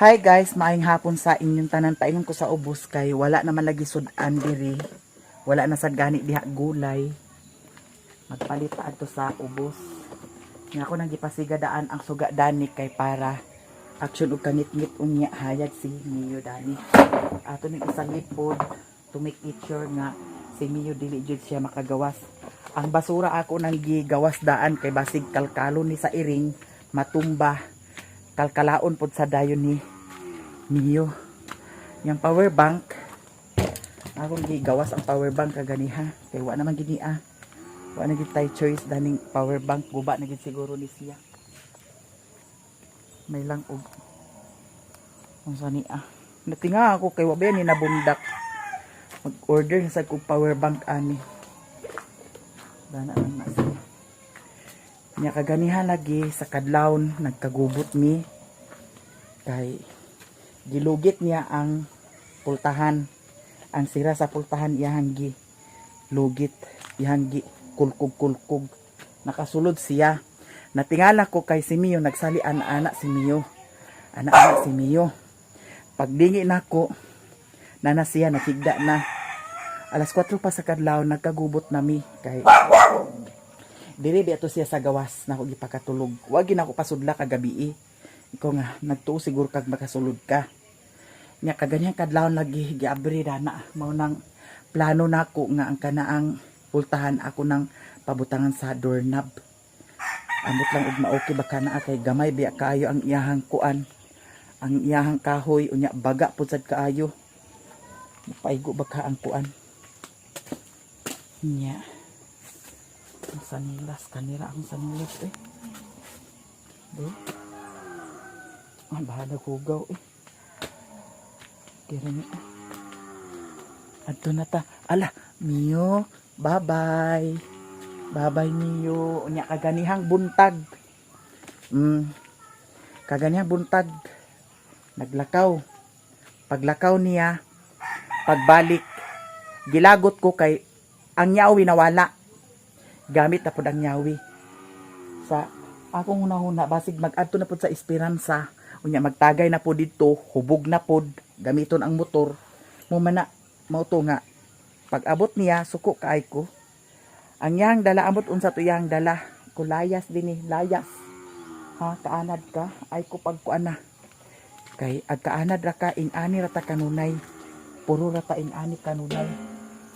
Hi guys, maayong hapon sa inyong tanan. Paingon ko sa ubos kay wala naman lagi sudan diri. Wala na sad gani diha gulay. Magpalit pa adto sa ubos. Nga ako nang gipasigadaan ang suga dani kay para action og kangit-ngit unya hayag si Mio dani. Ato ning isang lipod to make it sure nga si Mio dili jud siya makagawas. Ang basura ako nang gigawas daan kay basig kalkalon ni sa iring matumba. Kalkalaon pod sa dayon ni Mio. Yang power bank akong gigawas ang power bank kaganiha kay wa naman gini wa na gid tay choice daning power bank guba na gid siguro ni siya. May lang og unsa ni natinga ako kay wa ba ni nabundak mag-order sa kog power bank ani dana lang na siya. Nya kaganiha lagi sa kadlawon nagkagubot mi kay gilugit niya ang pultahan. Ang sira sa pultahan iyang gi lugit, iyang gi kulkog nakasulod siya. Natingala ko kay si Mio nagsali ana si Mio. Ana si Mio. Pagdingi nako nana siya nakigda na. Alas 4 pa sa kadlaw nagkagubot nami kay diri ato siya sa gawas na ko gipakatulog. Wa gid ako pasudla kagabi. Ikaw nga nagtuo siguro kag makasulod ka. Nya kaganyan kadlaw lagi giabri dana mao nang plano nako nga ang kanaang pultahan ako nang pabutangan sa doorknob. Ambot lang ug maoki baka naa kay gamay biya kaayo ang iyahang kuan. Ang iyahang kahoy unya baga pud sad kaayo. Mapaigo baka ang kuan. Nya ang sanilas kanira ang sanilas do bahala hugaw kira ni adto na ta ala Mio bye bye Mio unya kaganihang buntag kaganihang buntag naglakaw paglakaw niya pagbalik gilagot ko kay ang nyawi nawala gamit na pod ang nyawi sa akong hunahuna basig mag-adto na pod sa Esperanza unya magtagay na pod dito hubog na pod gamiton ang motor mo mana mao to nga pag abot niya suko kaay ko ang yang dala ambot unsa to yang dala ko layas dinhi layas kaanad ka ay ko pagkuana kay agkaanad ra ka ing-ani ra ta kanunay puro ra ta ing-ani kanunay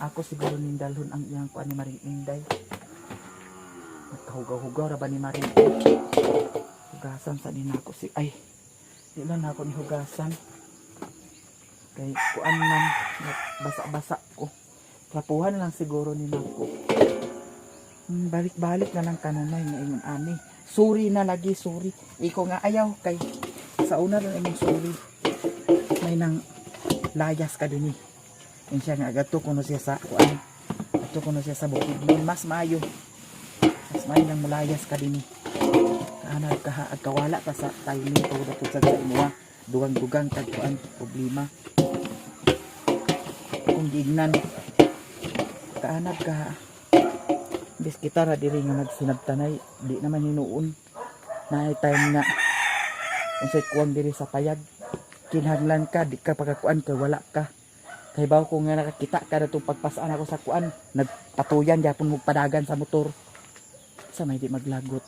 ako siguro ning dalhon ang iyang kuan ni Maring Inday. Nagkahugaw-hugaw ra ba ni Maring? Hugasan sa din ako si ay. Di lang ako ni hugasan. Kay kuan man basa-basa ko. Trapuhan lang siguro ni nako. Balik-balik na lang kanunay nga ingon ani. Suri na lagi, suri. Iko nga ayaw kay sa una lang imong suri. May nang layas ka dinhi. Yan siya nga agato kuno siya sa kuan. Ato kuno siya sa bukid mas maayo. Mas maayo nang mulayas ka dinhi. Kaanad ka agkawala ka sa timing ko dapat sa imo dugang-dugang kag kuan problema. Kung gignan kaanad ka bis kita ra diri nga nagsinabtanay di naman hinuon na time nga unsay kuan diri sa payag kinahanglan ka di ka pagkakuan kay wala ka. Kay baw ko nga nakakita ka na itong pagpasaan ako sa kuan. Nagpatuyan yapon mo padagan sa motor. Sa may di maglagot.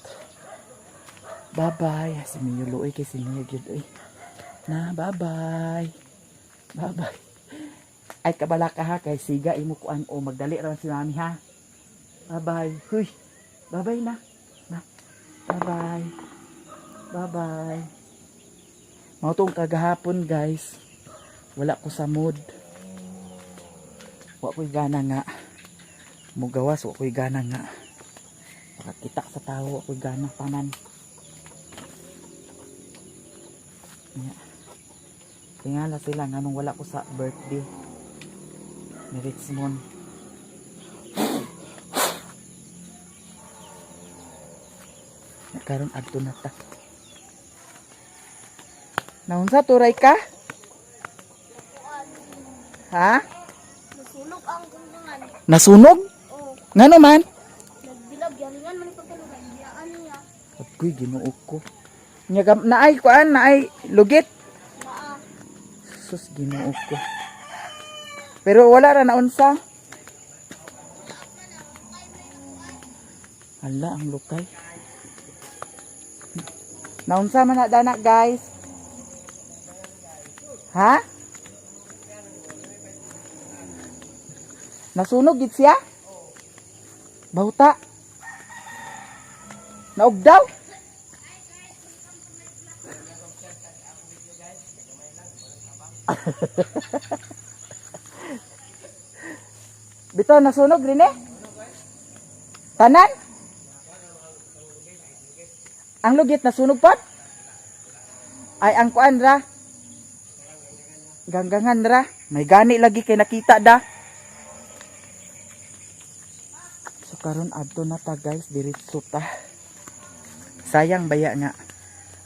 Bye-bye. Si Mio luoy kay si Mio gyud na bye-bye. Bye-bye. Ay kabala ka ha kay siga imo kuan o magdali ra si mami ha. Bye-bye. Huy. Bye-bye na. Bye-bye. Bye-bye. Mao tong kagahapon guys. Wala ko sa mood. Wa ko'y gana nga mugawas, wa ko'y gana nga makakita sa tao, wa ko'y gana panan. Tingala sila nga nung wala ko sa birthday ni Richmond. Nakaroon adto na ta. Naunsa turay ka? Ha? Nasunog ang gunungan. Nasunog? Oo. Nga naman? Nagbilab, yaringan man ipagkalugan. Biyaan niya. Agoy, ginuok ko. Naay kuan, naay lugit. Sus, Ginoo ko. Pero wala ra naunsa. Hala, ang lukay. Naunsa man na dana, guys. Ha? Nasunog gid siya? Bauta. Naugdaw? Bitaw nasunog rin eh. Tanan? Ang lugit nasunog pa? Ay ang kuan ra. Ganggangan ra. May gani lagi kay nakita da. So karon adto na ta guys, diretso ta. Sayang baya nga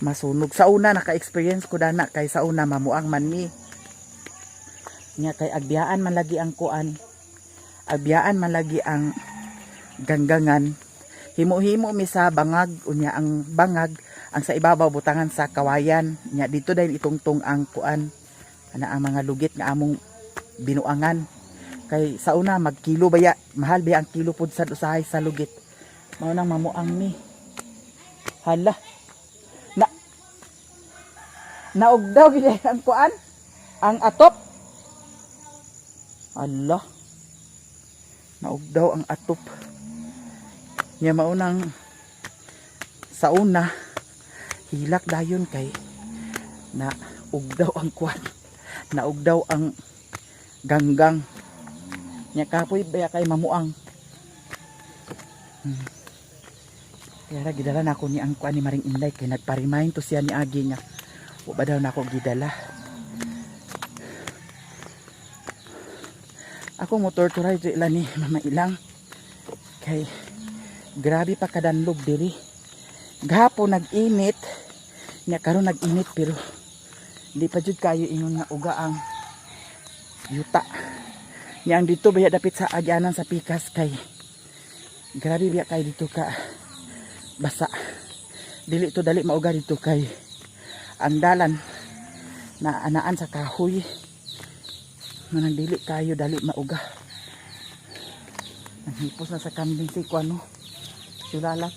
masunog. Sa una naka-experience ko dana kay sa una mamuang man mi. Nya kay agbiyaan man lagi ang kuan. Agbiyaan man lagi ang ganggangan. Himo-himo mi sa bangag unya ang bangag ang sa ibabaw butangan sa kawayan. Nya dito dahil itungtong ang kuan ana ang mga lugit nga among binuangan. Kay sa una magkilo baya, mahal baya ang kilo pud sa usahay sa lugit. Mao nang mamuang mi. Hala. Naugdaw gid ang kuan, ang atop. Allah. Naugdaw ang atop. Nya maunang sa una hilak dayon kay na ugdaw ang kuan. Naugdaw ang ganggang. Nya kapoy baya kay mamuang. Kaya gidala na ako ni ang kuan ni Maring Inday kay nagpa-remind to siya ni Agi nga wa ba daw na ako gidala. Ako motor turay ila ni Mama Ilang kay grabe pa kadanlog diri. Gahapon nag-init nya karon nag-init pero di pa jud kayo ingon nga uga ang yuta. Nya ang dito baya dapit sa agyanan sa pikas kay grabe biya kay dito ka basa. Dili to dali mauga dito kay ang dalan na anaan sa kahoy. Manang dili kayo dali mauga. Nanghipos na sa kambing si kuano. Sulalat.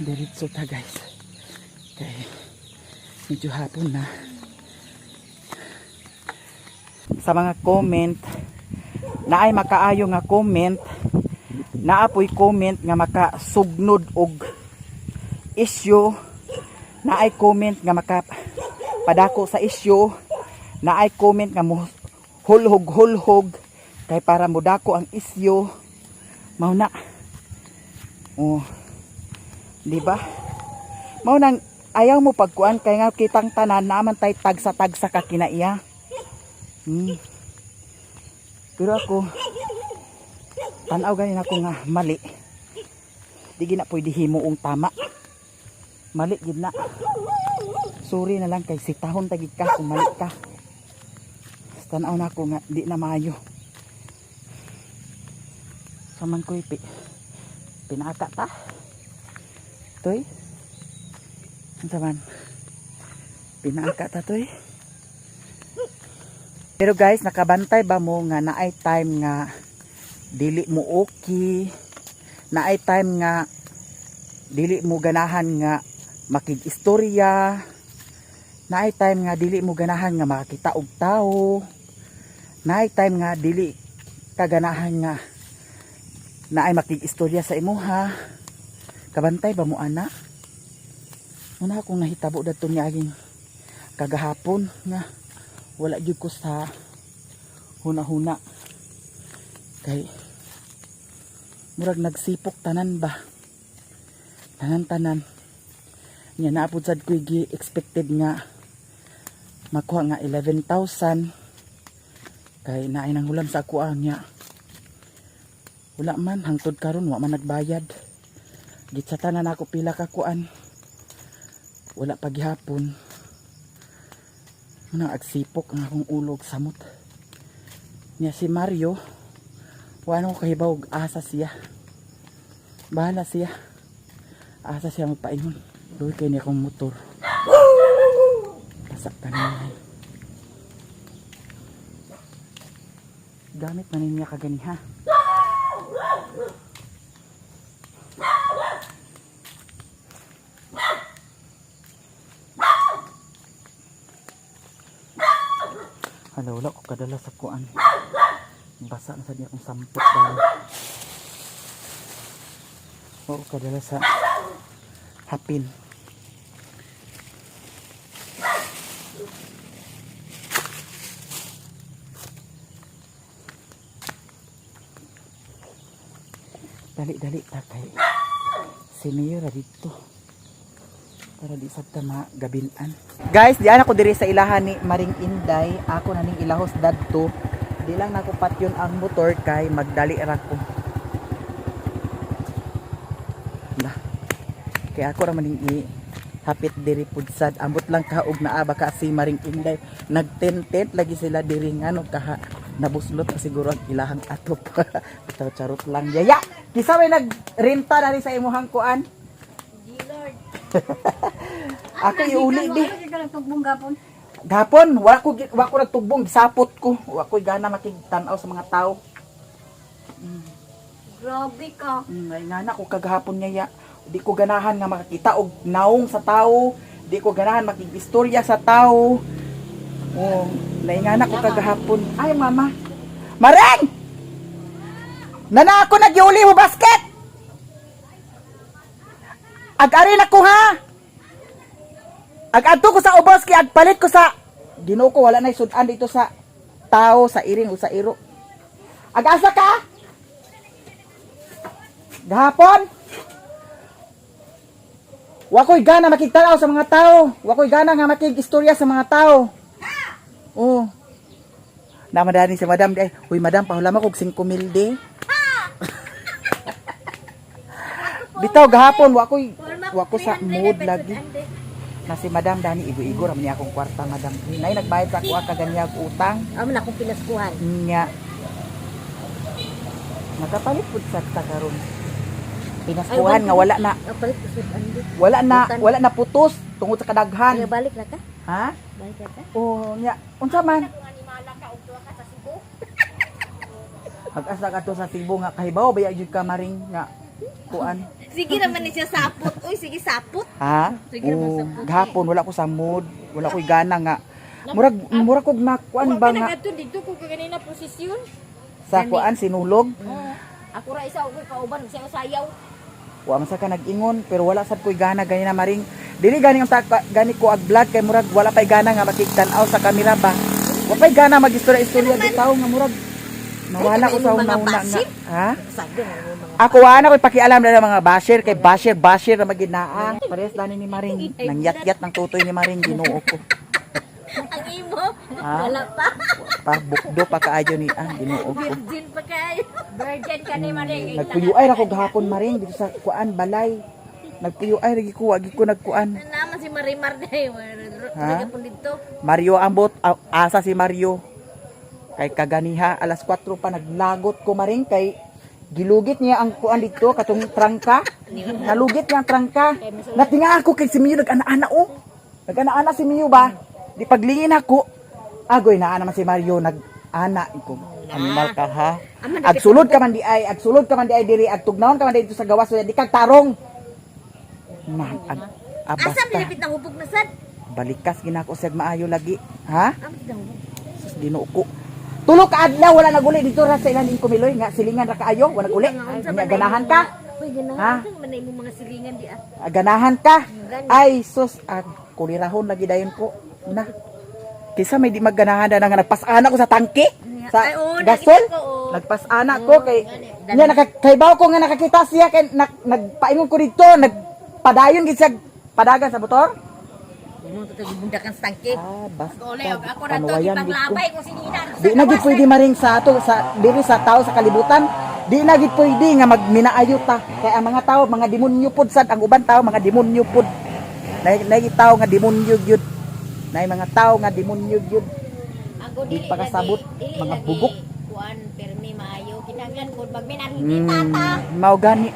Diretso ta guys. Kay medyo hapon na. Sa mga comment na ay makaayo nga comment, naapoy comment nga makasugnod og issue, na ay comment nga makapadako sa issue, na ay comment nga mo hulhog kay para modako ang issue. Mao na. Oh. Di ba? Mao nang ayaw mo pagkuan kay nga kitang tanan naman tay tagsa-tagsa ka kinaiya. Pero ako tanaw ganin ako nga mali. Di gina pwede himuong tama. Mali gid na. Sorry na lang kay sitahon tagid ka kung mali ka. Tanaw na ako nga di na maayo. Saman ko pinaka ta. Toy. Saman. Pinaka ta toy. Pero guys, nakabantay ba mo nga naay time nga dili mo okay. Naay time nga dili mo ganahan nga makig-istorya. Naay time nga dili mo ganahan nga makakita og tao. Naay time nga dili ka ganahan nga naay makig-istorya sa imuha. Kabantay ba mo ana? Una akong nahitabo dadto ni aging kagahapon nga wala gyud ko sa huna-huna. Kay murag nagsipok tanan ba? Tanan-tanan. Nya naapod sad ko gi-expected nga makuha nga 11,000. Kay naay nang hulam sa ako niya. Wala man hangtod karon wa man nagbayad. Gitsatanan ako pila ka kuan. Wala pa gihapon. Muna agsipok ang akong ulog samot. Nya si Mario, wala ko kahibaw asa siya. Bahala siya. Asa siya magpaingon. Doy kay niya akong motor. Pasak kanina. Gamit man niya kagani ha. Hala, wala ko kadala sa kuan. Basa na sa niya akong sampot dahil. Wala ko kadala sa hapin. Dali-dali takay. Si Mayor dito. Para di sa tama gabilan. Guys, diyan ako diri sa ilahan ni Maring Inday. Ako na ning ilahos dadto. Di lang nako patyon ang motor kay magdali ra ko. Nah. Kaya ako ra maning hapit diri pudsad. Ambot lang kaog naa baka si Maring Inday. Nagtentent lagi sila diri ngano kaha nabuslot na siguro ang ilahang atop. Charot lang. Yaya, kisa may nagrenta na rin sa imuhang kuan? G-Lord. Ako iuli di. Ano ka nagtugbong gapon? Gapon, wala ko nagtugbong, sapot ko. Wala ko gana makigtanaw sa mga tao. Grabe ka. Ay nga na ko kagahapon niya. Di ko ganahan nga makakita og naong sa tao. Di ko ganahan makigistorya sa tao. Oh, naingana ko kagahapon. Ay mama. Mareng! Nana ako nagyuli mo basket. Ag-ari na ko ha. Ag-adto ko sa ubos kay agpalit ko sa Ginoo ko wala na sudan dito sa tao sa iring o sa iro. Ag-asa ka? Gahapon? Wa ko'y gana makigtanaw sa mga tao. Wa ko'y gana nga makig-istorya sa mga tao. Oh. Namadani si madam di ay, "Uy madam, pahulama kog 5,000 di." Bitaw gahapon wa ko sa mood lagi. Na si madam dani igo-igo ra man niya akong kwarta madam. Nay nagbayad sa ako kaganyag utang. Amo na akong pinaskuhan. Nya. Nakapalit pud sa karon. Pinaskuhan nga wala na. Kapalit ko sa andi. Wala na putos tungod sa kadaghan. Ay, balik na ka? Ha? Balik na ka? Oh, nya. Unsa man? Mag-asa ka to sa Cebu nga kahibaw baya jud ka maring nga kuan. Sige naman ni siya sapot. Uy, sige sapot. Ha? Sige naman Oh, sa gahapon wala ko sa mood, wala ko'y gana nga. Murag kog nakuan ba nga dito ko kanina posisyon. sa kuan sinulog. Ako ra isa og kauban siya sayaw. Wa man sa ka nag-ingon pero wala sad ko'y gana gani na maring. Dili gani ang gani ko ag vlog kay murag wala pay gana nga makigtan-aw sa kamera ba. Wa pay gana magistorya-istorya bitaw nga murag nawala ko sa una nga. Ha? Sabi nga mo mga Ako ana ko'y pakialam na ng mga basher kay basher na maginaang. Pares dani ni Maring nang yat-yat ng tutoy ni Maring Ginoo ko. ang imo. Ha? Wala pa. Pa bukdo pa kaayo ni Ginoo ko. Virgin pa kayo. Virgin ka ni Maring. Nagpuyuay ra ko gahapon Maring dito sa kuan balay. Nagpuyuay ra ko wagi ko nagkuan. Naman si Marimar day. Ha? Lagi po dito. Mario ambot asa si Mario. Kay kaganiha alas 4 pa naglagot ko Maring kay gilugit niya ang kuan dito katong trangka. Nalugit niya ang trangka. Natinga ako kay si Miyo nag-ana-ana oh. Nag-ana-ana si Miyo ba? Di paglingin ako. Agoy na naman si Mario nag-ana ko. Animal ka ha. Agsulod ka man di ay diri agtugnawon ka man dito sa gawas di kag tarong. Na Asa basta. pinipit ng hubog na sad? Balikas ginako sad maayo lagi. Ha? Amo sa hubog. Sus Ginoo ko. Tulo ka adlaw wala naguli dito ra sa ilalim kumiloy nga silingan ra kaayo wala naguli. Nya ganahan ka? Uy, Ha? ganahan ka. Manay mo mga silingan di ah. Ganahan ka? Ay sus kulirahon lagi dayon ko. Na. Kisa may di magganahan na nga nagpasana ko sa tangke sa Ay, oo, gasol. nakita ko, oo. Nagpasana ko kay nya nakakaibaw ko nga nakakita siya kay nagpaingon ko dito nagpadayon gid siya padagan sa motor. Mo to gibundakan sa tangke. Basta. Ole, ako na to panuwayan gid ko. ipaglabay ko sininan. Di na gid pwede maring sa ato sa diri sa tao sa kalibutan. Di na gid pwede nga magminaayo ta. Kay ang mga tao mga demonyo pud sad ang uban tao mga demonyo pud. Nay tao nga demonyo gyud. Nay mga tao nga demonyo gyud. Ako Di pakasabot mga bugok. Kuan permi maayo kinahanglan pud magminan hindi tata. Mao gani.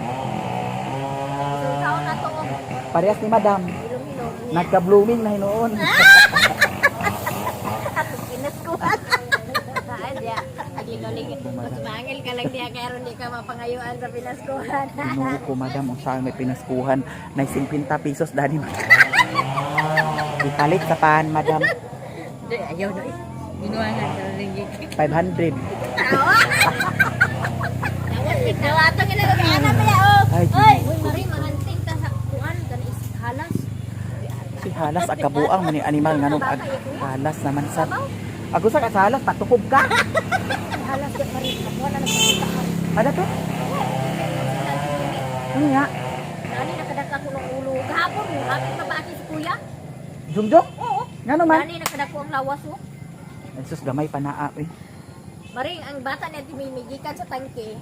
So taon na to. parehas ni madam. Ilong-ilong. Nagka-blooming na hinuon. At pinaskuhan. Diya, agligaw-ligid. Mas mangil ka lang diya, kaya di ka mapangayuan sa pinaskuhan. Inuo ko madam, kung saan may pinaskuhan. Na 50 pesos dani madam. Ipalit sa pan madam. Ayaw na eh. Ginawa nga sa ringgit. 500. Nawatang ina ng anak niya, oh. Ay, Oy, uy, Mari, mahanting ta sa kuan ganis halas. si halas agkabuang man yung animal nga nung halas naman sa. Ako sa kasalas, patukob ka. Halas ya Mari, kuan na nagpakita. Ada to? Ano nga? Nani nakadaka ko ng ulo. Kahapon mo, hapit mabaki si kuya. Jungjong? Oo. Nga naman? Nani nakadako ang lawas mo. Ay sus, gamay pa naa eh. Mari, ang bata niya timimigikan sa tangke.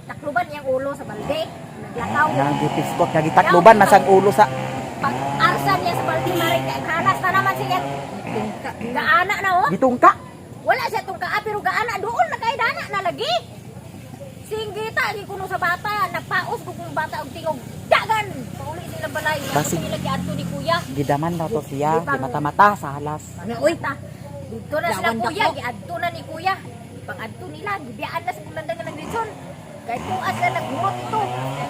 Takluban niyang ulo sa balde. Naglakaw. Nagipiskot, nagitakluban masang ulo sa. Pag-arsan niya sa balde, Mari, kaya halas na naman siya. Gaana na, oh. Gitungka. Wala siya itong kaa, pero gaana doon na kay dana na lagi. Singgita, di kuno sa bata, napaos ko kung bata og tingog. Dagan! Pauli sila balay. Basi- Ako nila giadto ni kuya. Gidaman daw to siya, di mata-mata sa halas. Ano, uy, ta. Dito na sila kuya, giadto na ni kuya. Pang-adto nila, gibiyaan na sa kulandang ng lechon. Kahit tuas na nagbunot ito.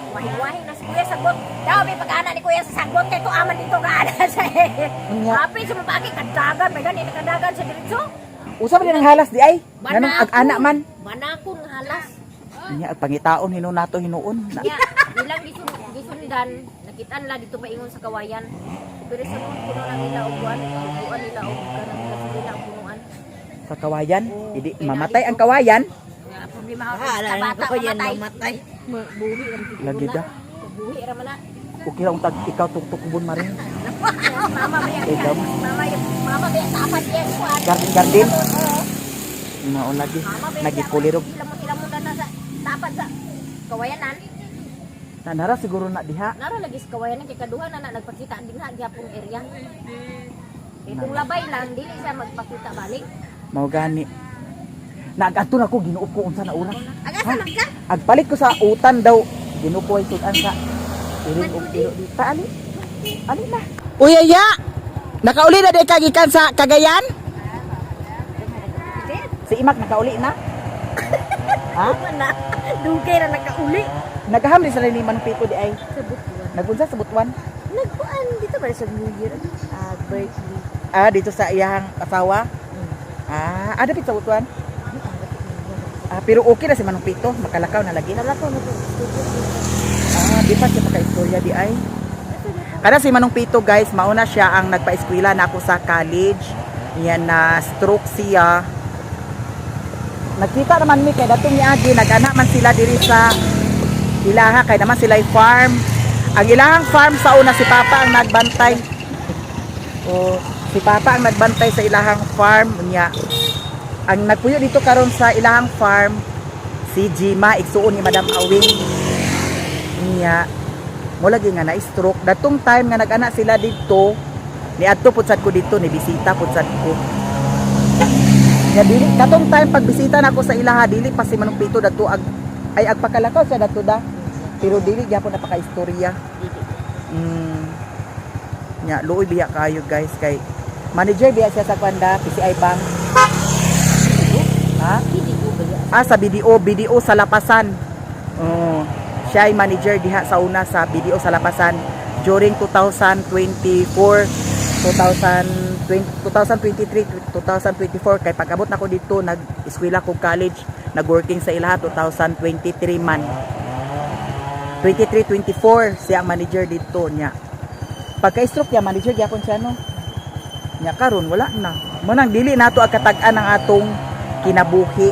Wahing-wahing na si kuya sagot. Daw, may pag-ana ni kuya sa sagot. Kaya ito aman dito gaana siya eh. Unya. Happy sa mabaki, kadagan. May ganit, kadagan sa diretso. Usa ba din ang halas di ay? Ganong ag-ana man. Manakon nga halas. Nya ag pangitaon hinuon nato hinuon. Na- Ya, ilang gison ni Dan, nakitaan la dito maingon sa kawayan. Pero sa mga puno lang nila og buwan, buwan nila og kanang gasolina ang punuan. Sa kawayan, hindi mamatay ang kawayan. Nga problema ha sa bata mamatay. Buhi ra dito. Lagi da. Buhi ra man na. Okay lang tag ikaw tuktukubon marin. Mama may Ikaw? mama may tapat yan ko. Garden. Mao lagi. Nagikulirog. Sila mo na sa tapat sa kawayanan. Tanara siguro na diha. Naro lagi sa kawayanan kay kaduha na nagpakita din ha gyapon area. Itong labay lang dili siya magpakita balik. Mao gani. Nagato na ko ginuop ko unsa na una. Aga sa ka? Agpalit ko sa utan daw. Ginupo ay sudan sa. Iring og tiro di pa ali. Ali na. Uyaya. Nakauli na di kagikan sa Cagayan? Si Imak nakauli na? Ha? Na, dugay na nagkauli. Nagahamli sa ni Manpito di ay. Sa Butuan. Nagunsa sa Butuan. Nagkuan dito ba sa New Year? Birthday. Ah, dito sa iyang asawa. Ada pit sa Butuan. Pero okay na si Manong Pito, makalakaw na lagi. Nalakaw na to. Di pa siya maka-istorya di ay. Kada si Manong Pito guys, mauna siya ang nagpa-eskwela na ako sa college. Yan na stroke siya. Nakita naman mi kay datong ni Agi, nag-ana man sila diri sa ilaha kay naman sila farm. Ang ilahang farm sa una si Papa ang nagbantay. O si Papa ang nagbantay sa ilahang farm niya. Ang nagpuyo dito karon sa ilahang farm si Jima, igsuon ni Madam Awing. Niya mo lagi nga na stroke. Datong time nga nag-ana sila dito, niadto pud sad ko dito, ni bisita pud sad ko. Ya dili katong time pagbisita nako sa ilaha dili pa si Manong Pito dato ay agpakalakaw siya dato da. Pero dili gyapon napaka-istorya. Nya luoy biya kayo guys kay manager biya siya sa Kwanda PCI Bank. Ha? Sa BDO sa Lapasan. Siya ay manager diha sa una sa BDO sa Lapasan during 2023, 2024 kay pag-abot nako dito nag-eskwela ko college, nag-working sa ilaha 2023 man. 23-24 siya ang manager dito niya. Pagka-stroke niya manager gyapon siya no. Nya karon wala na. Manang dili nato ang katag-an ng atong kinabuhi.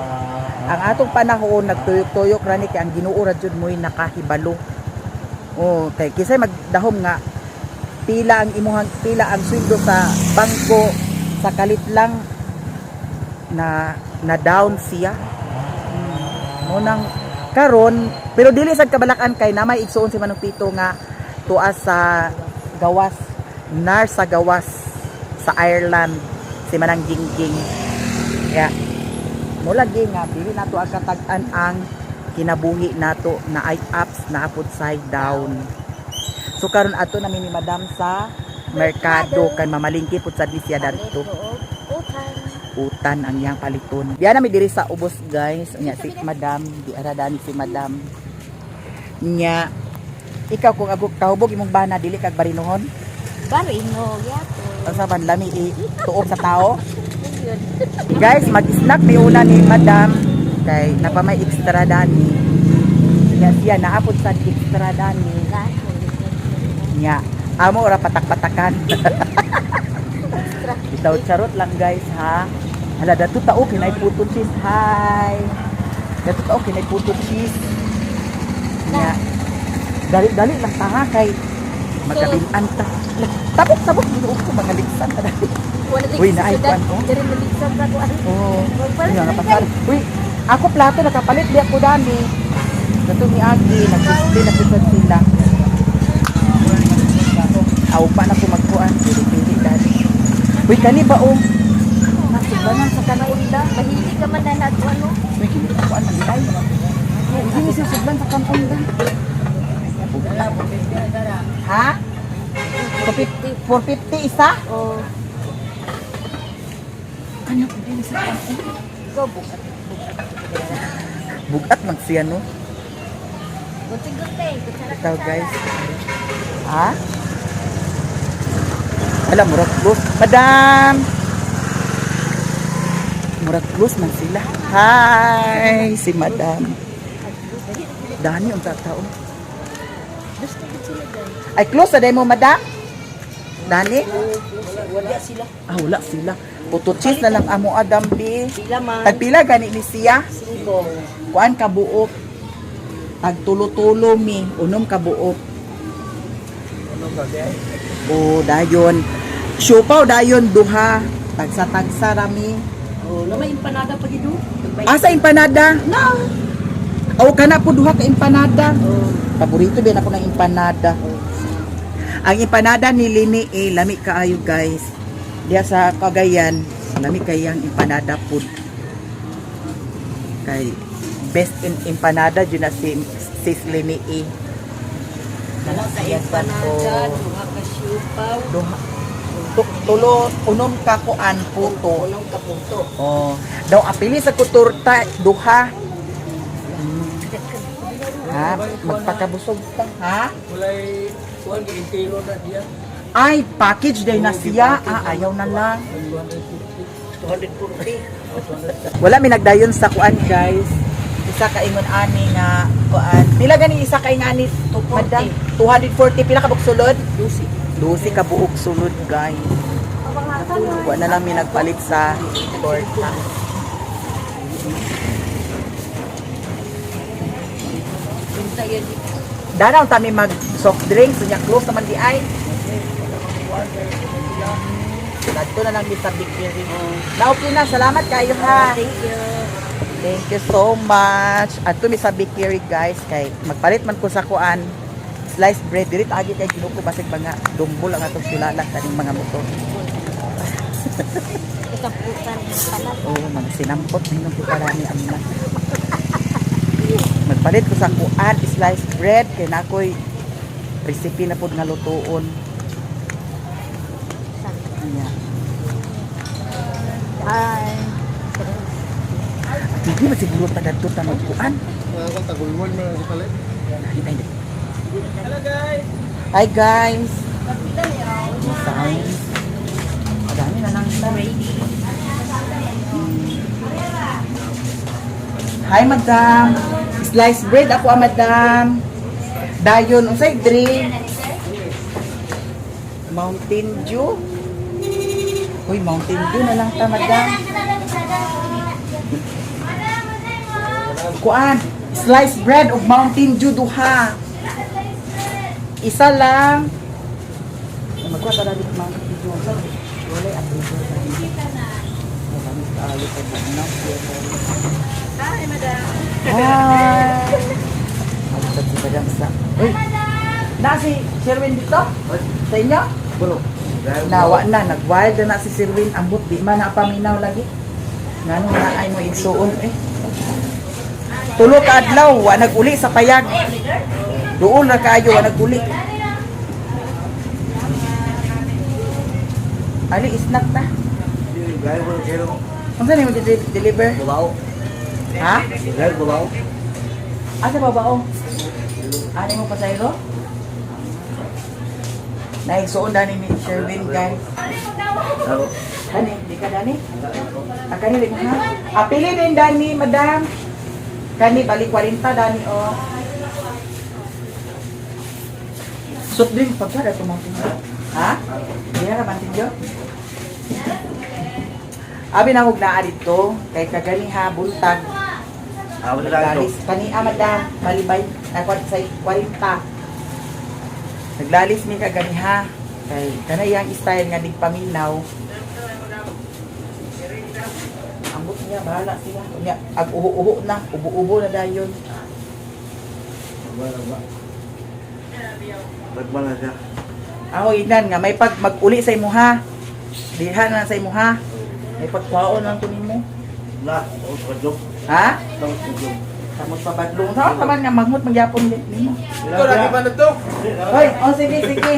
Ang atong panahon nagtuyok-tuyok ra ni kay ang Ginoo ra jud moy nakahibalo. Kay kisay magdahom nga pila ang sweldo sa bangko sa kalit lang na down siya. Munang karon pero dili sad kabalakan kay namay igsuon si Manong Pito nga tuas sa gawas, nurse sa gawas sa Ireland si Manang Gingging. Kaya mo lagi nga dili nato ang katag-an ang kinabuhi nato na ay ups na upod side down. So karon ato na ni Madam sa merkado kay mamalingki pud sa disya dadto. Utan ang iyang paliton. Diyan na mi diri sa ubos guys. Nya si Madam, di aradani si Madam. Nya ikaw kung abog kahubog imong bana dili kag barinuhon. Barinog yato. Sa banlami tuog sa tao. Guys, mag-snack ni una ni Madam kay napamay extra dani. Nya siya naapod sa extra dani. Nya amo ora patak-patakan. Bitaw charot lang guys ha. Hala dato tao kinay puto cheese. Hi. Dato tao kinay puto cheese. Nya dali-dali lang ta kay magkabilan ta. Tabok-tabok dito ko mga liksan ta dali. Uy, naaykuan ko. Dari maliksan sa kuan. Oo. Nga napasar. Uy, ako plato nakapalit di ako dami. Dato ni Agi nagsisti na sila. Aw pa na ko magkuan pili-pili dali. Uy, kani ba o? Nasibanan sa kanaunda. Mahilig ka man na ano. Uy, kini ako ang nilay. Hindi siya sublan sa kanaunda. Ha? 450 isa? Oh. Ano ko din sa kanto? Ikaw bukat. Bugat man siya no? Gunting-gunting. Ito guys. Ha? Alam, murag close. Madam! Murag close man sila. Hi! Si Madam. Dani ang tatao. Ay, close na mo, Madam? Dani? Wala sila. Ah, wala sila. Puto cheese na lang amo Adam B. Sila man. Tagpila gani ni siya? 5. Kuan ka buok. Tag tulo-tulo mi. Unom ka buok. O, dayon. Siopaw dayon duha. Tagsa-tagsa rami. Oh, na may empanada pa gido. Asa empanada? No. O, kana po duha ka empanada. Oh. Paborito din ako ng empanada. Ang empanada ni Lini lami kaayo guys. Diya sa Cagayan, lami kayang empanada food. Kay best in empanada dyan na si Sis Lini Dala sa empanada, duha ka siupaw, Duha. Tulo, unom ka kuan puto. unang kaputo. Oh, daw apili sa kuturta duha. Ha, magpakabusog ka, ha? Mulai kuan gi kilo na dia Ay, package day na siya. Ah, ayaw na lang. 240. Wala mi nagdayon sa kuan, guys. Isa ka ingon ani nga kuan. Pila gani isa ka ingani? 240. 240 pila ka buok sulod? 12. 12 ka buok sulod, guys. Wala na lang mi nagpalit sa torta. Punta yan. Danaw tami mag soft drinks, nya close naman di ay. Dito na lang di sa bakery. Na okay na, salamat kayo ha. Thank you. Thank you so much. At mi sa bakery guys kay magpalit man ko sa kuan sliced bread dirit agi kay ginuko basig mga dumbol ang atong sulalan kaning mga motor. Ikaputan ng palat. Oh, mga sinampot ninong ko karami amna. Magpalit ko sa kuan sliced bread kay nakoy recipe na pud nga lutuon. Anya. Hi. Hindi ba siguro pa dito ta magkuan? ko tagulmon man si palit. Hello guys. Hi guys. Kapila niyo. Signs. Madami na lang sa Ready. Hi madam. Sliced bread ako madam. Dayon unsay drink? Mountain Dew. Uy, Mountain Dew na lang ta madam. Kuan, sliced bread of Mountain Dew duha. Isa lang. Magkuha tara dit Mountain Dew. Wala approve sa hindi. Hi, madam. Hi. Alipat si madam sa. Uy, na si Sherwin dito? Sa inyo? Bro. Nawa na, nag-wild na si Sherwin. Ambot, di man napaminaw lagi. Ngano na ay mo isuon eh. Tulo ka adlaw, wa nag-uli sa payag. Doon na kayo, wa nag-uli. Ali, snack ta. Gaya ko ng kilo. Kung saan mo deliver? Babaw. Ha? Gaya babaw. Asa ba ba o? Ano mo pa sa ilo? Naigsuon dani ni Sherwin, guys. Ako. Dani, di ka Dani? Kani, di ka ha? Apili din Dani, madam. Kani, balik 40 Dani, o. Soft drink, pagkada tumating. Ha? Di na naman tinyo? Abi na huwag naa dito. Kay kagani ha, buntag. Ako na lang ito. Naglalis. Kani, madam. Malibay. Nakwat sa 40. Naglalis ni kagani ha. Kay kanayang style nga digpaminaw. Ambot niya, bahala siya. Kunya, ag uho-uho na. Ubo-ubo na dayon. Nagmana siya. Ako inan nga, may pag mag-uli sa imo ha. Dihan na sa imo ha. May pagkuhaon lang to nimo. Na, ako sa kadlok. Ha? Ako sa kadlok. Samot pa badlong. Saan ka man nga manghut magyapon ulit nimo. Ito, lagi ba na to? Hoy, oh sige, sige.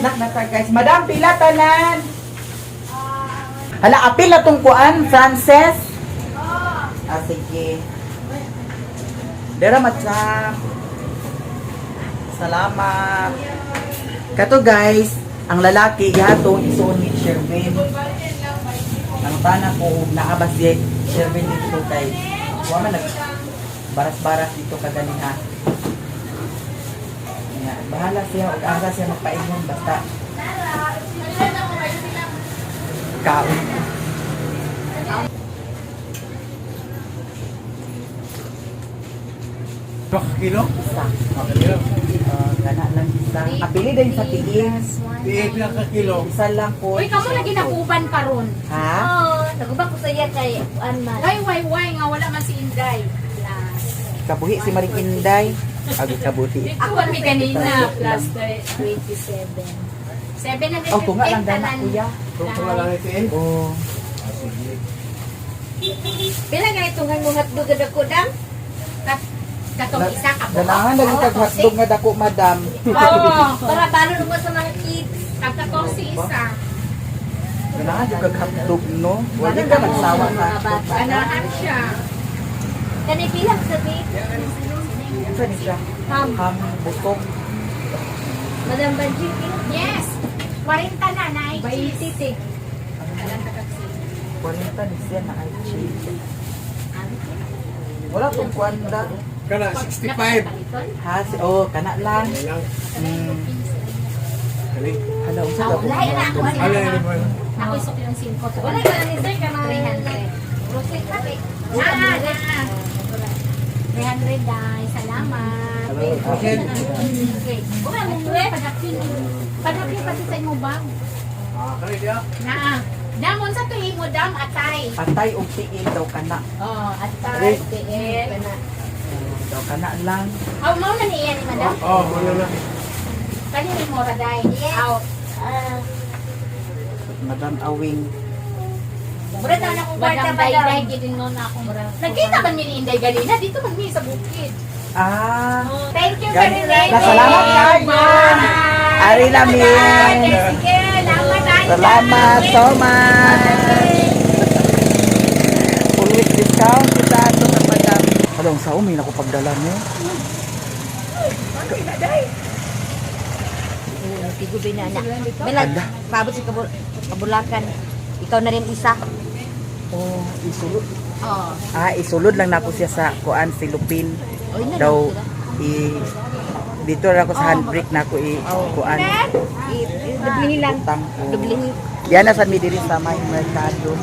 Nak na ta, guys. Madam, pila tanan. Hala, apil na tong kuan, Frances. Ah, sige. Dera matsa. Salamat. Kato guys, ang lalaki yato isuon ni Sherwin. Ang tana ko naabas di Sherwin dito kay wa man nag baras-baras dito kadali ha. Nga, bahala siya ug asa siya magpaingon basta kaon. Kilo? Isa. Kilo. Kana lang isa. Apili din sa tiis. Tiig lang ka kilo. Isa lang po. Uy, kamo lagi nakuban karon. Ha? Oo, nagubak ko sa iya kay Anman. Why, nga wala man si Inday. Kabuhi si Maring Inday. Agi kabuti. Ako mi kanina plus 27. 750 Oh, tunga lang dana kuya. Kung nga lang itiin. Oh. Pila nga itong ang hotdog gada ko dam? Katong isa ka ba? Ganahan dali kag hotdog nga dako madam. Oo, para balo mo sa mga kids. Katong si isa. Ganahan jud kag hotdog no. Wala ka magsawa sa hotdog. Ganahan siya. Kani pila sa bit? Isa ni siya. Ham. Ham busog. Madam Banji. Yes. 40 na na ay cheese. 40 ni siya na ay cheese. Wala tong kwanda. Kana, 65. Ha, oh, kana lang. Lang. Kali. Hala, unsa ka Wala na ako. Ano yun mo? Ako isok yung 5. Wala ka ni sir ka mga 300. Proceed ka eh. 300 dai. Salamat. Okay. Okay. Wala mo padapin. Padapin pati sa imo bang. Kali dia. Naa. Damon sa tuig mo dam atay. Patay og tiil daw kana. Oh, atay, tiil. Daw kana lang. Aw mo na niya ni madam. Oh, ano na. Kani ni mo ra dai. Aw. Madam Awing. Mura ta na ko kwarta pa dai gidin mo na ako mura. Nakita man mi ni Inday Galina dito man mi sa bukid. Ah. Thank you very much. Salamat kayo. Ari namin. Sige, salamat tayo. Salamat so much. Full week discount kita ato sa madam. Halong sa umi na ko pagdala mo. Tigubi na na. Belag, pabot sa kabulakan. Ikaw na rin isa. Oh, isulod. Oh. Ah, isulod lang nako siya sa kuan si Lupin. Oy na Daw dito lang ako sa handbrake na ako kuan. Dublihin lang. Utang ko. Dublihin. Yan na sa mi diri sa may merkado.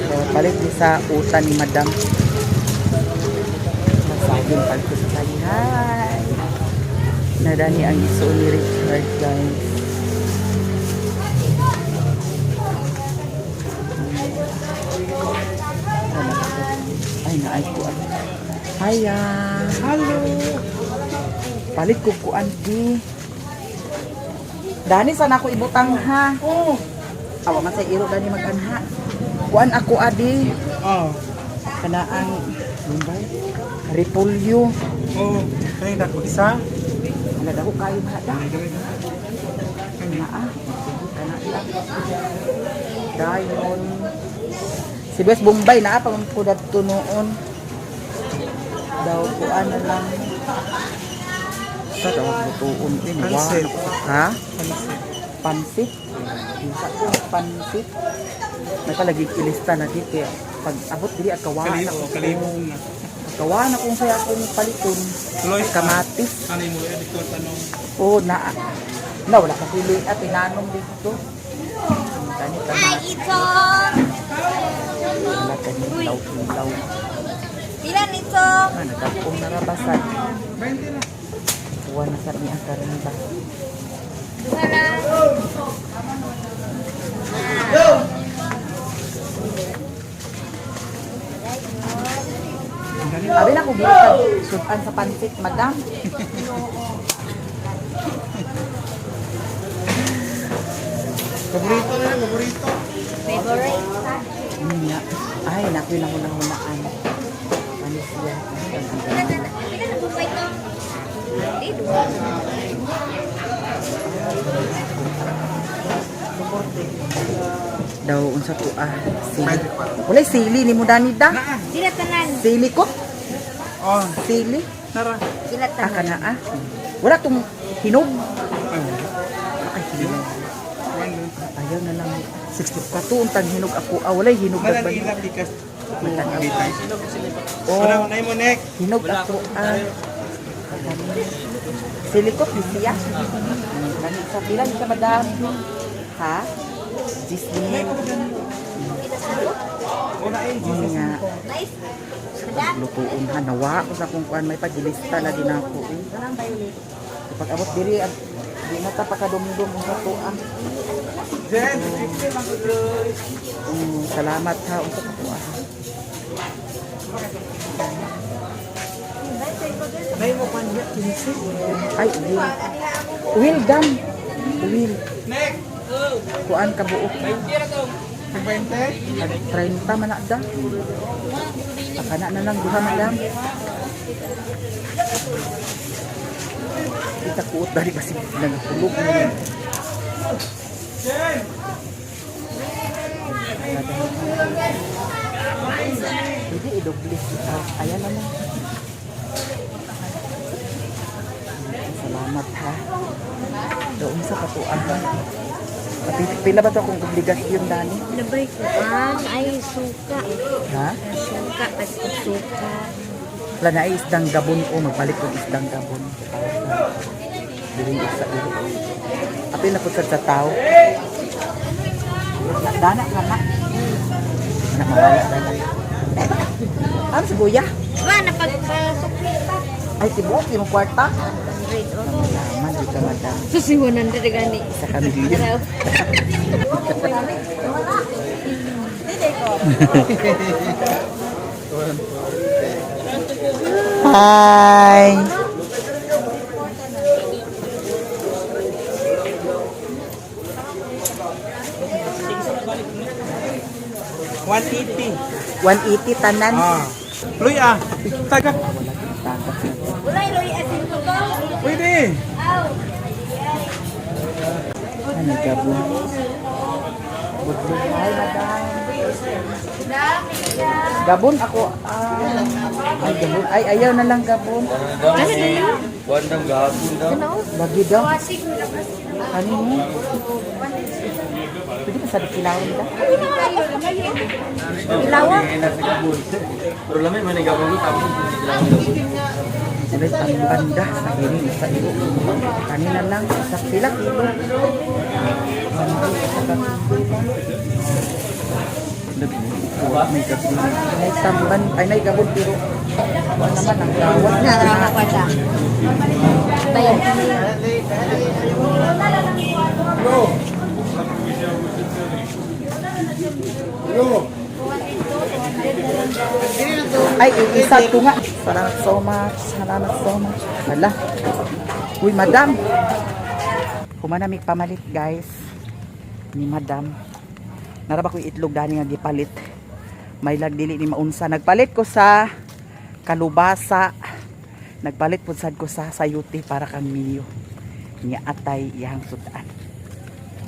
So, palit ni sa utan ni madam. Masagin palit ko sa tayo. Hi! Nadani ang iso ni Richard, guys. Ay, naay ko. Hiya! Hello! Palit ko kuan di. Dani sana ako ibutang ha. Oh. Awa man sa iro dani mag-anha. Kuan ako adi. Oh. Kana ang lumbay. Repolyo. Oh. Kaya na ko isa. Ana daw kayo hada. Kana ah. Kana Dayon. Si West Bombay na pa ko dadto noon. Daw ko na lang. Sa daw butuon din. Pansit. Ha? Pansit. Isa ko pansit. May palagi kilista na di kaya pag abot diri at kawa na ko. Kalimong na. Kawa na kung saya akong paliton. Tuloy. Kamatis. Ano mo yan? Ito tanong. Oo, na wala ka pili at tinanong dito. Ganit Hi, kamatis. ito! Wala ka nilaw. Ilan ito? Nagkapong narabasan. 20 na. Kuha na sa niya karinda. Duha lang. Abi na ko bilang sudan sa pansit, madam. Paborito na yan, paborito. Favorite? Niya. Ay, naku lang muna hunaan. Ano siya? Ilan na po ba ito? Hindi, duha. Daw unsa ko sili. Wala sili ni mo dani da. Sila tanan. Sili ko. Oh, Sili. nara. Sila tanan. Kana Wala tong hinog. Ay, Ay, hinog. one, Ayaw na lang. 60 katuntang hinog ako. Walay hinog Malan ba? ilang tikas. Matanaw. Oh, na mo nek. Hinog ako. Sili ko siya. Kani sa pila ni sa madam. Ha? Gismin. Una eh. Nga. Nice. Lutuon ha. Nawa ko sa kung kuan may pagilista na din ako. Walang violet. Pag abot diri at di na ta pakadumdum sa tuang. Jen, 50 lang ko. Salamat ha unsa ka tuang. Nay mo pa niya, 15. Ay, Will dam. Will. Nek. Kuan ka buok. 20. 30 man na da. Akana na lang duha madam. Kita kuot dari kasi nagpulog na rin. Hindi idoblis. Ayan naman. Salamat ha. Doon sa katuan. Pila ba ito akong obligasyon, Dani? Nabay ko. Ay, suka. Ha? Suka at suka. Wala na isdang gabon o magbalik ko isdang gabon. Diring isa ilo. Apil na po sa tao. Dana ka na. Namawala dana. Ano si Buya? Ba, napagpasukli pa. Ay, tibok, yung kwarta. Great. Naman, di ka madam. Susiwanan na gani. Sa kami dito. Hi! $180. 180 tanan. Ah. Luy ah. Taga. Ulay, loy, asin ko ba? Pwede. Aw. Ano gabon? Hi, madam. Gabon ako. Ay, gabon. Ay, ayaw na lang gabon. Ano na yun? Bandang gabon daw. Ano? Lagi daw. Wasig mo lang. Ano mo? Pwede pa sa kilawin ka? Ilawa? Enak sa gabon. Pero lamay man gabon ko tapos hindi lang gabon. Sabay ang banda sa hiling sa iyo. Kanina lang sa pila kilo. May gabon. May tamban. Ay, may gabon pero wala naman ang gawat na. Nakakapa siya. Bayan. Ay, isa ko nga. Salamat so much. Salamat so much. Wala. Uy, madam. Kumanamig pamalit, guys. Ni madam. Naraba ko itlog dani nga gipalit. May lagdili ni maunsa. Nagpalit ko sa kalubasa. Nagpalit po sad ko sa sayuti para kang miyo. Niya atay iyang sudan.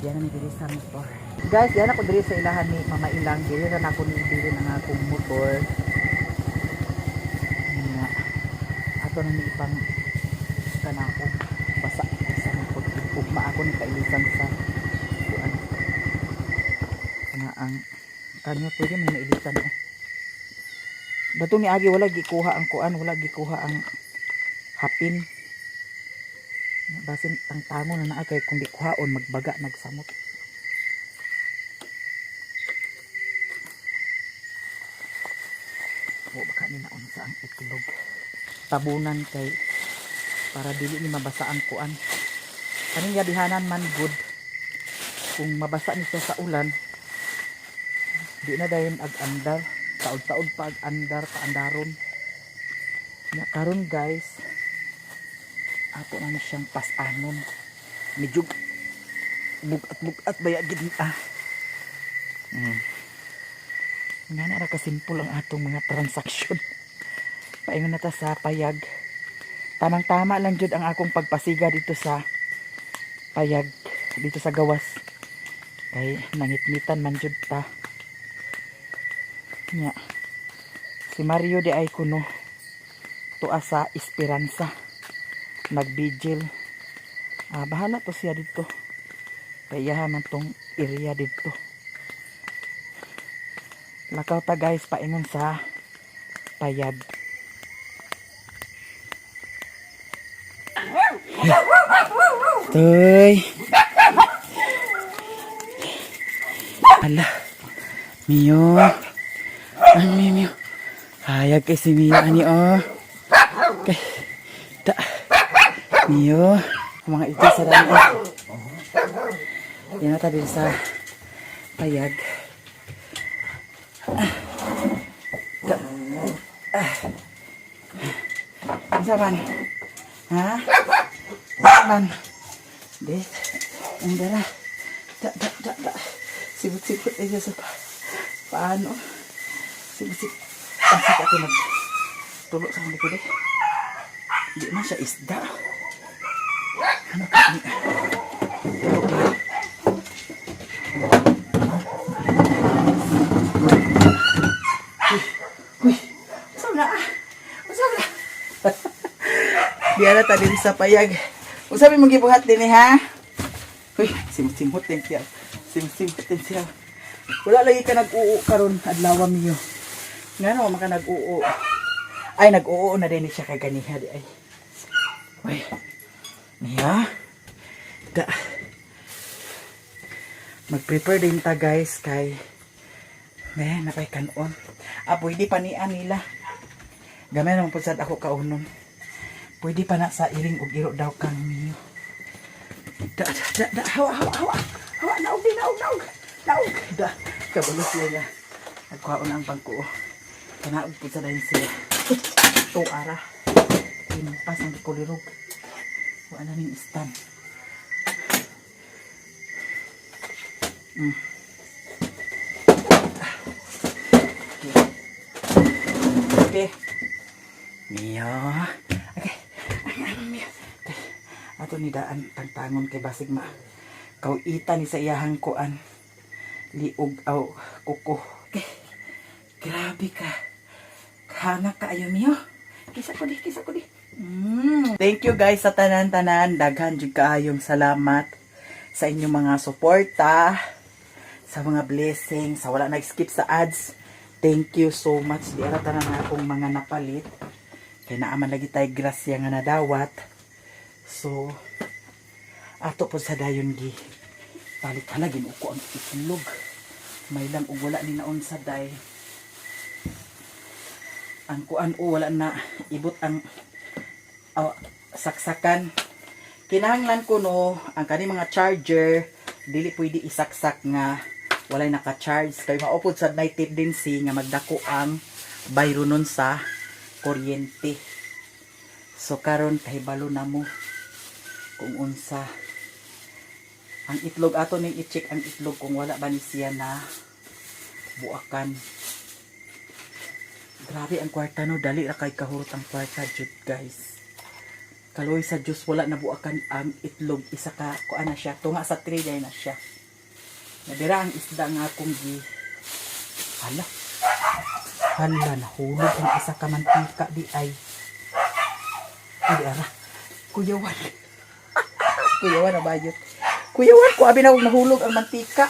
Yan na diri sa motor. Guys, yan ako diri sa ilahan ni Mama Ilang. Diri na ako ni diri ng akong motor. Nga. Ato na ni ipang kanako. Basa sa motor. Ugma ako ni kailisan sa kuan. Nga ang kanyo pwede may mailisan eh. Bato ni agi wala gikuha ang kuan, wala gikuha ang hapin. Basin ang tango na naa kay kung di kuhaon magbaga nagsamot. O baka ni naon sa ang itlog. Tabunan kay para dili ni mabasa ang kuan. Kaning yabihanan man good. Kung mabasa ni siya sa ulan, di na dayon ag-andar. Taod-taod pa ag-andar, paandaron. Na karon guys, ato na siyang pasanon. Medyo bugat-bugat bayagid ah. Nga na kasimple ang atong mga transaksyon. Paingon na ta sa payag. Tamang-tama lang jud ang akong pagpasiga dito sa payag, dito sa gawas. Kay nangitmitan man jud ta. Nya. Si Mario de ay kuno tuwa sa Esperanza. Nagbigil. Bahala to siya dito. Kaya man tong area dito. Lakaw ta guys paingon sa payag. Toy. Ala. Mio. Ay, Mio. Hayag kay si Mio ani oh. Okay. Da. Mio. Mga ito sa dami. Yan na tabi sa payag. Isa man. Ha? Man. Di. Ang dara. Da. Sibut-sibut aja sa paano. Sibut-sibut. Ang sika ito nagtulog sa mga likod eh. Hindi man siya isda. Ano ka ni? Tulog lang. Uy. Usap na. Diyan na tayo sa payag. Usapin mong gibuhat din eh ha. Uy, simut-simut din siya. Simut-simut din siya. Wala lagi ka nag-uo karon adlaw miyo. Nga no, maka nag-uo. Ay, nag-uo na din siya kay ganiha di ay. Uy. Niya. Da. Mag-prepare din ta guys kay napay kanon. Pwede pa nian nila. Gamay naman po sad ako kaunon. Pwede pa na sa iring ug iro daw kang miyo. Da. Hawa. Naog. Da. Kabulos niya. Nagkuhaon ang bangko. Kanaog po sa dahil siya. Itong ara. Pinampas ang kulirog. Wala na ning stand. Okay. Mio. Okay. Mio. Okay. Ato ni daan tangtangon kay basig ma. Kauita ni sa iyahang kuan. Liog aw kuko. Okay. Grabe ka. Hanga ka ayo Mio. Kisa ko di. Thank you guys sa tanan-tanan. Daghan jud kaayong salamat sa inyong mga suporta, sa mga blessings, sa wala nag-skip sa ads. Thank you so much. Di ara tanan akong mga napalit. Kay naaman lagi tay grasya nga nadawat. So ato po sa dayon gi palit halagi uko ang itlog. May lang ug wala ni naon sa day. Ang kuan wala na ibot ang saksakan. Kinahanglan ko no ang kani mga charger dili pwede isaksak nga walay naka-charge kay maupod sa night tendency nga magdako ang bayro nun sa kuryente. So karon kahibalo na mo kung unsa ang itlog ato ning i-check ang itlog kung wala ba ni siya na buakan. Grabe ang kwarta no, dali ra kay kahurot ang kwarta jud guys. Kaloy sa Diyos, wala nabuakan ang itlog. Isa ka, kuan na siya. Tunga sa 3 day na siya. Nadira ang isda nga akong hala. Hala, nahulog ang isa ka mantika di ay. Ay, di ara. Kuyawan. Kuyawan na bayot. Kuyawan ko, abi na huwag nahulog ang mantika.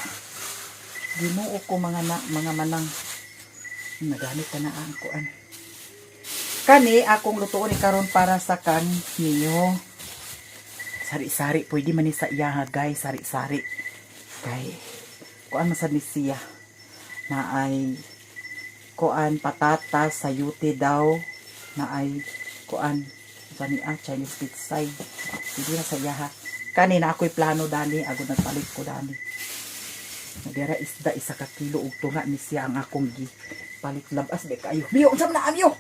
Ginoo ko mga manang. Nagamit ka na ang kuan. Kani, akong lutuon ni karon para sa kan niyo. Sari-sari, pwede man ni sa iya guys, sari-sari. Kay, kuan man sa ni siya. Na ay, kuan patatas, sayuti daw. Na ay, kuan, sa ni Chinese pizza. Pwede na sa iya ha. Kani na ako'y plano dani, agad nagpalit ko dani. Nadira isda, 1 ka kilo, ug tunga ni siya ang akong palit labas. Di kayo. Biyo, unsam na, amyo!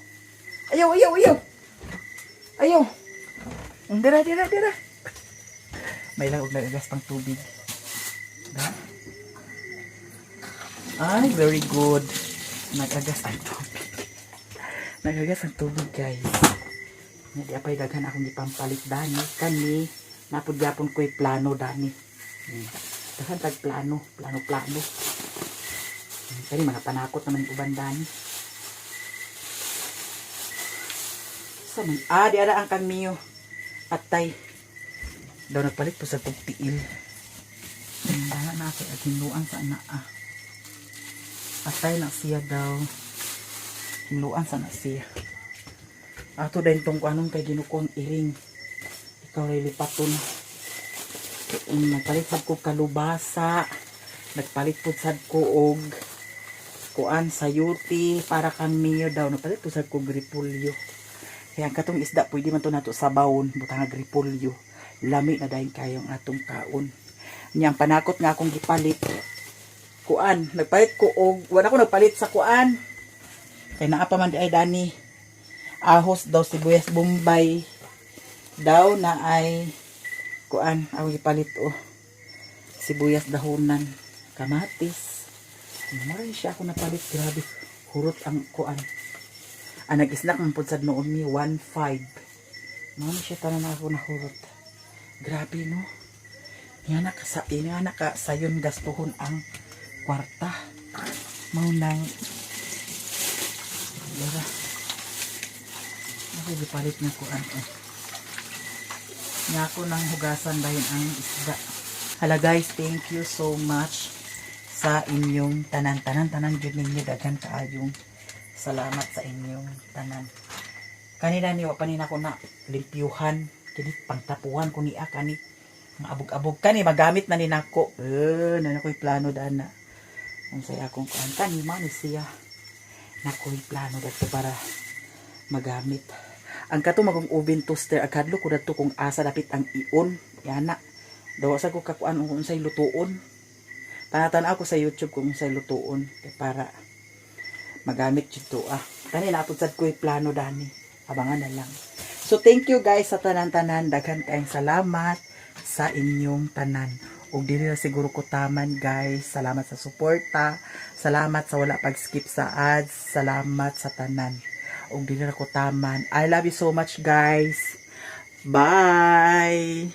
Ayaw. Ayaw. Dira. May lang og nagagas pang tubig. Da? Ay, very good. Nagagas ang tubig. Nagagas ang tubig, guys. Hindi apay daghan akong ipampalit dani. Kani, napod yapon ko'y plano dani. Daghan tag plano. Kani, mga panakot naman uban dani. Di ara ang kamiyo. Atay. Daw nagpalit po sa tugtiil. Dala na ako hinuan sa naa. Atay na siya daw. Hinuan sa na siya. Ato dahil tong anong kay ginukuang iring. Ikaw ray lipaton. Nagpalit sad ko kalubasa. Nagpalit po sad ko og kuan sayuti para kamiyo daw. Nagpalit po sad ko gripulyo. Kaya katong isda, pwede man to nato sa bawon, butang agripolyo. Lami na dahil kayong atong kaon. Niyang panakot nga akong gipalit. Kuan, nagpalit ko og, wala ko nagpalit sa kuan. Kaya naapa man di ay dani. Ahos daw, sibuyas bombay. Daw na ay, kuan, ako gipalit o. Sibuyas dahonan, kamatis. Maray siya ako napalit, grabe. Hurot ang kuan. Nag-snack ng punsad noon mi 1.5. Mami siya tanan ako nahurot. Grabe no. Yan ka sayon gastuhon ang kwarta. Maunang dara. Nakipalit na ko ano. Nga ako nang hugasan dahil ang isda. Hala guys, thank you so much sa inyong tanan jud ninyo daghan kaayong salamat sa inyong tanan. Kanina niwa pa nina ko na limpyuhan. Kini pangtapuhan ko niya kani. Mga abog-abog kani magamit na ninako. Na ko'y plano dana. Unsay akong kuan kani man siya. Na ko'y plano dato para magamit. Ang kato magong oven toaster agkadlo ko dato kung asa dapit ang ion. Yana. Dawa sa ko kakuan kung unsay lutuon. Panatan ako sa YouTube kung unsay lutuon para magamit dito kanina putsad ko yung plano dani abangan na lang. So thank you guys sa tanan-tanan, daghan kayong salamat sa inyong tanan ug dili na siguro ko taman guys. Salamat sa suporta, salamat sa wala pag skip sa ads, salamat sa tanan ug dili na ko taman. I love you so much guys, bye.